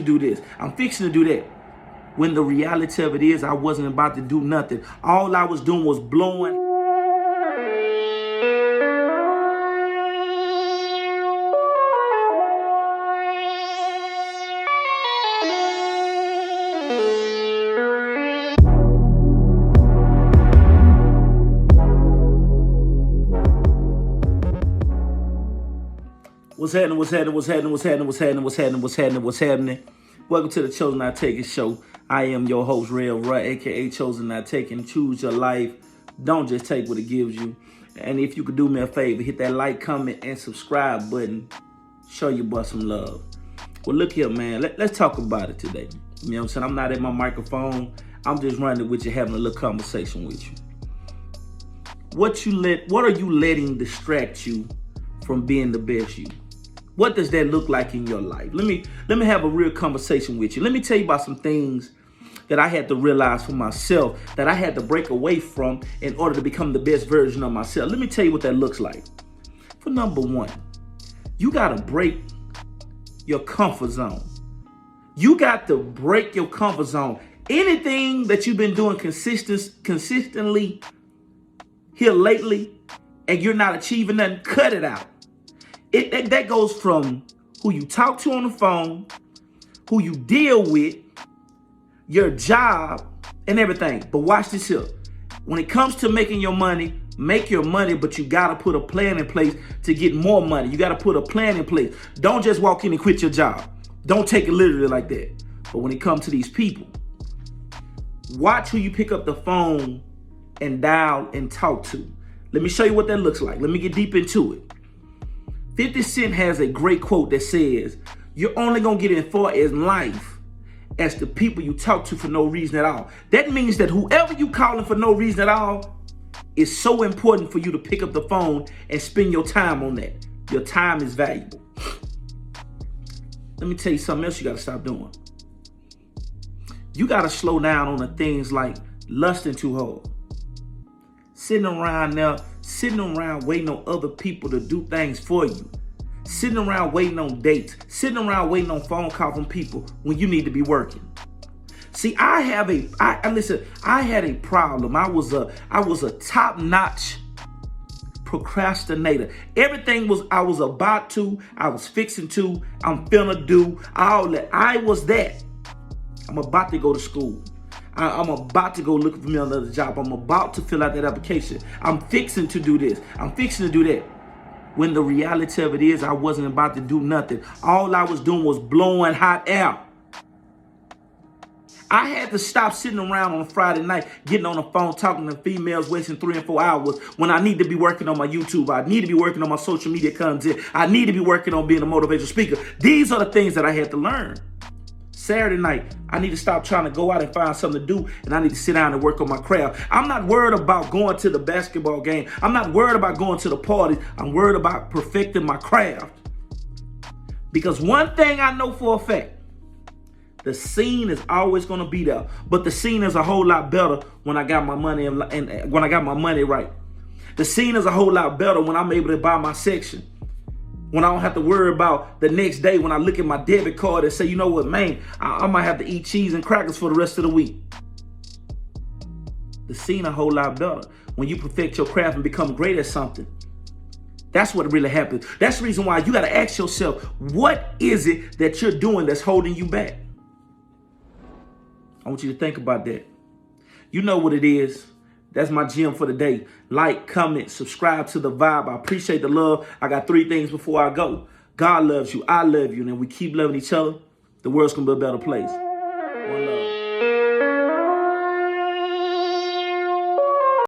do this. I'm fixing to do that. When the reality of it is, I wasn't about to do nothing. All I was doing was blowing. What's happening? What's happening? What's happening? What's happening? What's happening? What's happening? What's happening? What's happening? Welcome to the Chosen Not Taken show. I am your host, Real Rutt, aka Chosen Not Taken. Choose your life. Don't just take what it gives you. And if you could do me a favor, hit that like, comment, and subscribe button. Show your boy some love. Well, look here, man. Let's talk about it today. You know what I'm saying? I'm not at my microphone. I'm just running with you, having a little conversation with you. What are you letting distract you from being the best you? What does that look like in your life? Let me have a real conversation with you. Let me tell you about some things that I had to realize for myself, that I had to break away from in order to become the best version of myself. Let me tell you what that looks like. For number one, you got to break your comfort zone. You got to break your comfort zone. Anything that you've been doing consistently here lately and you're not achieving nothing, cut it out. That goes from who you talk to on the phone, who you deal with, your job, and everything. But watch this here. When it comes to making your money, make your money, but you got to put a plan in place to get more money. You got to put a plan in place. Don't just walk in and quit your job. Don't take it literally like that. But when it comes to these people, watch who you pick up the phone and dial and talk to. Let me show you what that looks like. Let me get deep into it. 50 Cent has a great quote that says, you're only going to get as far in life as the people you talk to for no reason at all. That means that whoever you calling for no reason at all is so important for you to pick up the phone and spend your time on that. Your time is valuable. Let me tell you something else you got to stop doing. You got to slow down on the things like lusting too hard. Sitting around waiting on other people to do things for you. Sitting around waiting on dates. Sitting around waiting on phone calls from people when you need to be working. See, I had a problem. I was a top-notch procrastinator. Everything I was about to, I was fixing to, I'm finna do, all that. I was that. I'm about to go to school. I'm about to go looking for me another job. I'm about to fill out that application. I'm fixing to do this. I'm fixing to do that. When the reality of it is, I wasn't about to do nothing. All I was doing was blowing hot air. I had to stop sitting around on a Friday night, getting on the phone, talking to females, wasting 3 and 4 hours when I need to be working on my YouTube. I need to be working on my social media content. I need to be working on being a motivational speaker. These are the things that I had to learn. Saturday night, I need to stop trying to go out and find something to do, and I need to sit down and work on my craft. I'm not worried about going to the basketball game. I'm not worried about going to the parties. I'm worried about perfecting my craft. Because one thing I know for a fact, the scene is always going to be there, but the scene is a whole lot better when I got my money and when I got my money right. The scene is a whole lot better when I'm able to buy my section. When I don't have to worry about the next day when I look at my debit card and say, you know what, man, I might have to eat cheese and crackers for the rest of the week. The scene a whole lot better when you perfect your craft and become great at something. That's what really happens. That's the reason why you got to ask yourself, what is it that you're doing that's holding you back? I want you to think about that. You know what it is. That's my gem for the day. Like, comment, subscribe to The Vibe. I appreciate the love. I got 3 things before I go. God loves you. I love you. And if we keep loving each other, the world's going to be a better place. One love.